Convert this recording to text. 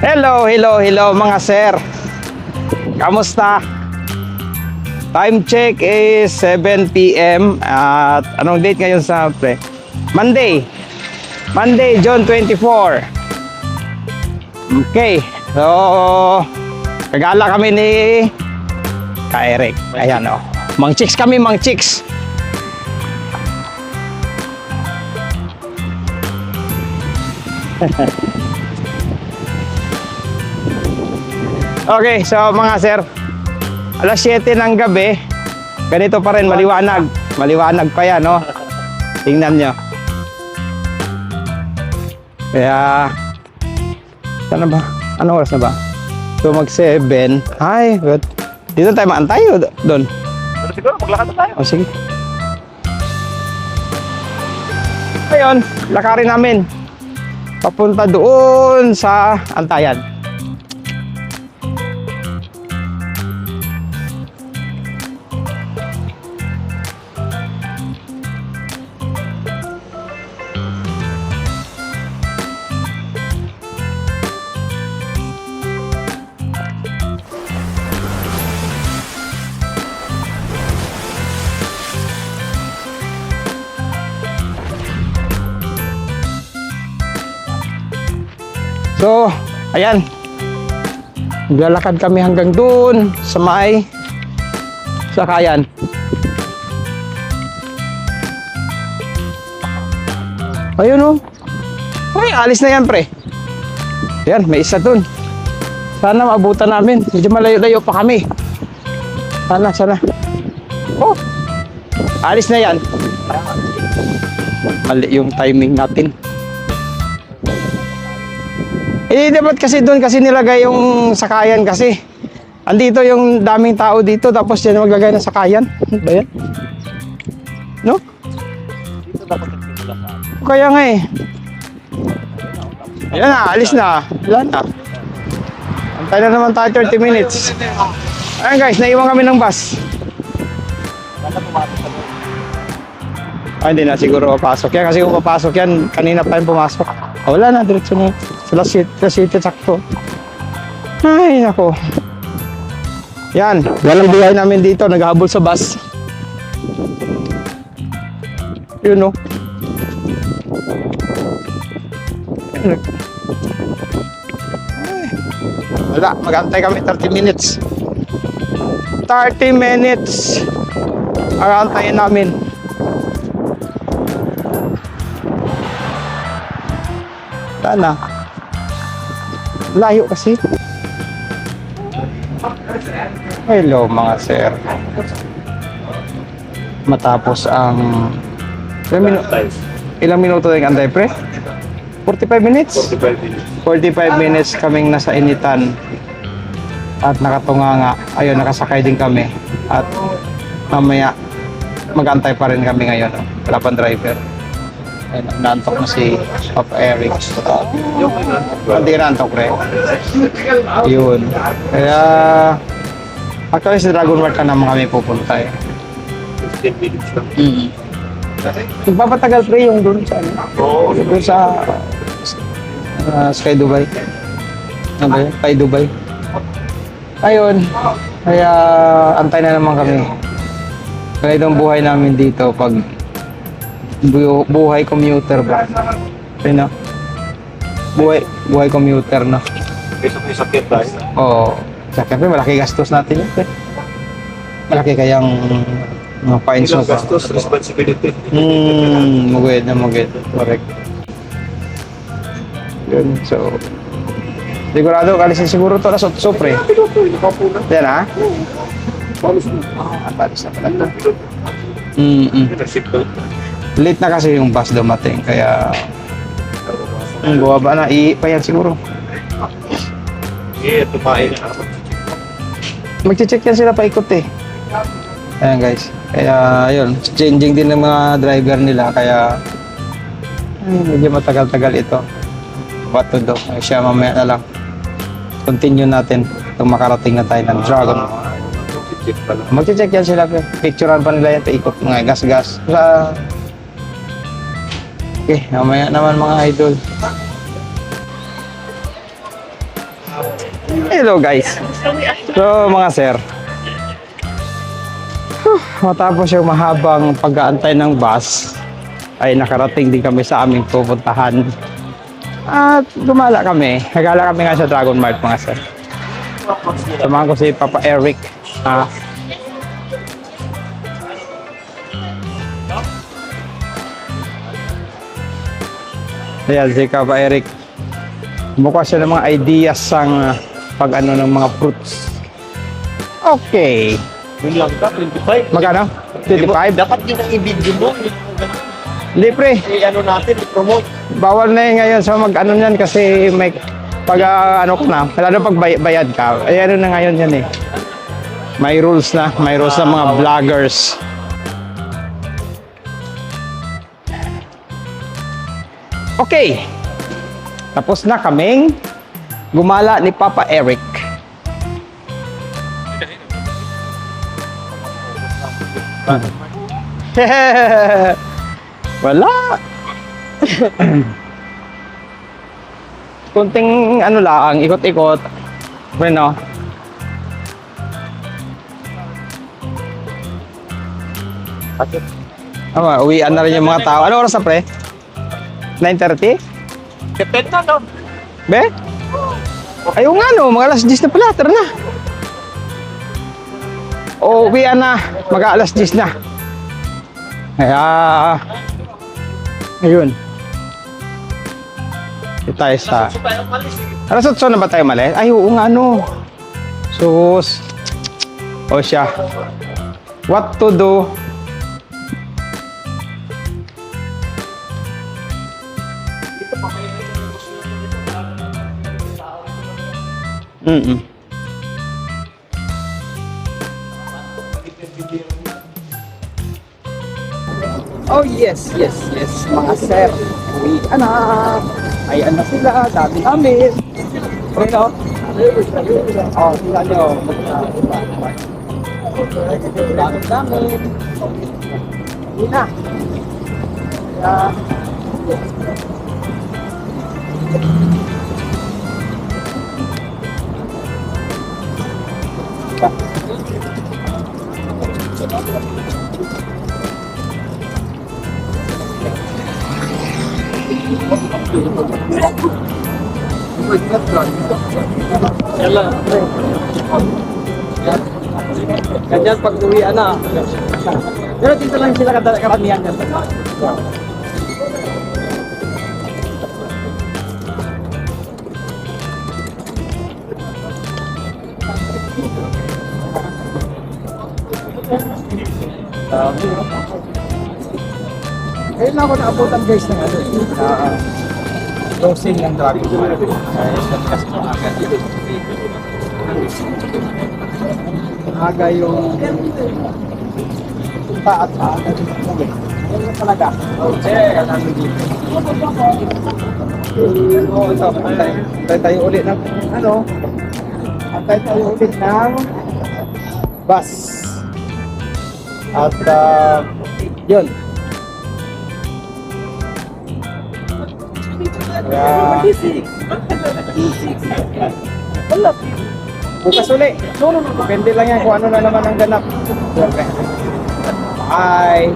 Hello mga sir. Kamusta? Time check is 7 PM at anong date ngayon sa pre? Monday, June 24. Okay, so kagala kami ni Ka-Eric. Ayan o, Mang Chicks kami, Mang Chicks. Okay, so mga sir, alas 7 ng gabi, ganito pa rin, maliwanag. Maliwanag pa yan, no? Tingnan nyo. Kaya, saan na ba? Anong oras na ba? So mag 7. Ay, good. Dito tayo maantay o doon? Pero siguro, maglakad na tayo. O, sige. Ngayon, lakarin namin. Papunta doon sa Antayan. So, ayan. Maglalakad kami hanggang doon sa may sakayan. Ayun o. Ay, alis na yan pre. Ayan, may isa doon. Sana maabutan namin. Medyo malayo-layo pa kami. Sana. Oh, alis na yan. Mali yung timing natin. Eh, dapat kasi doon kasi nilagay yung sakayan kasi. Andito yung daming tao dito tapos yan maglagay ng sakayan. Ano ba yan? No? Dito dapat nagsimula sa atin. Kaya nga eh. Ayan na, alis na. Wala na. Antay na naman tayo 30 minutes. Ayan guys, naiwan kami ng bus. Kala pumasok ka doon. Ay, hindi na siguro papasok yan. Kasi kung papasok yan, kanina pa yung pumasok. Wala na, diretso na. Sa city, sakto. Ay, nako. Yan, walang buhay namin dito. Naghahabol sa bus. Yun, no. Ay, wala, mag-antay kami 30 minutes. 30 minutes. Ang antayin namin. Sana. Layo kasi. Hello mga sir. Matapos ang ilang minuto yung antay pre? 45 minutes? 45 minutes. 45 minutes kaming nasa initan. At nakatunganga. Ayun, nakasakay din kami. At mamaya mag-antay pa rin kami ngayon. Wala pang driver. Ayun, naantok na si Papa Eric. Hindi ka naantok, pre. Yun. Kaya, actually sa Dragon Mart ka naman kami pupunta eh. 15 minutes lang. Nagpapatagal, pre, yung doon sa ano? Oo. Doon sa Sky Dubai. Ano ba yun? Sky Dubai. Ayun. Kaya, antay na naman kami. Kaya itong buhay namin dito pag buhay commuter ba? Ayun na. Buhay commuter na. Kaysa may sakit tayo. Oo. Siyempre, malaki gastos natin yun. Malaki kayang mga fines mo Ilang pa. gastos, responsibility. Mugid na mugid. Correct. Yun, so sigurado, kalisin siguro to alas 8 pre. Yan ha? Palis na pala to. Late na kasi yung bus dumating, kaya bumaba na, pa yan siguro. Tumain na ako. Magche-check yan sila paikot eh. Ayan guys, kaya yun, changing din ng mga driver nila, kaya medyo matagal-tagal ito. What to do? Ay, siya mamaya na lang. Continue natin kung makarating na tayo ng Dragon. Magche-check yan sila. Picturean pa nila yan. Paikot mga gas-gas. Okay, mamaya naman mga idol. Hello guys. So mga sir. Matapos yung mahabang pag-aantay ng bus, ay nakarating din kami sa aming pupuntahan. At gumala kami. Nagala kami nga sa Dragon Mart mga sir. Samahan ko si Papa Eric. Ayan, si Papa Eric. Mukha siya ng mga ideas sang pag-ano ng mga fruits. Okay. Yun lang ka, 25. Magkano? 25? Dapat yun ang i-video mo. Hindi pre. I-ano natin, i-promote. Bawal na yun ngayon sa mag-ano yan kasi may pag ano ka na, lalo pag bayad ka. Ay ano na ngayon yan eh. May rules na mga vloggers. Okay. Tapos na kaming gumala ni Papa Eric. Wala. Kunting ano lang, ikot-ikot. Bueno. Uwian na rin yung mga tao. Ano oras na pre? 9:30? Depende na, no? Be? Ayaw nga no, mga alas 10 na pala. Tara na. O, uwian na. Mag-alas 10 na. Kaya, ayun. Ito tayo sa... Alas 8 na ba tayo mali? Ay, oo nga no. Sus. O siya. What to do? Oh yes, mga sir. Uwi anak. Ayan na sila, dami namin. Pero, oh, sila nyo. Dami namin. Uwi na. Ganyan pag uwian na. Pero dito lang sila karamihan yan. Ayun na ako naabutan guys ng ano closing ng Dragon Mart. Kasi agad dito. Aga yung punta at aga dito. Yan na talaga. Okay, namin dito. Oo, ito. Antay tayo ulit ng ano? Antay tayo ulit ng bus. At yun. Kaya... Wala. Bukas uli. Depende lang yan kung ano na naman ang ganap. Bye.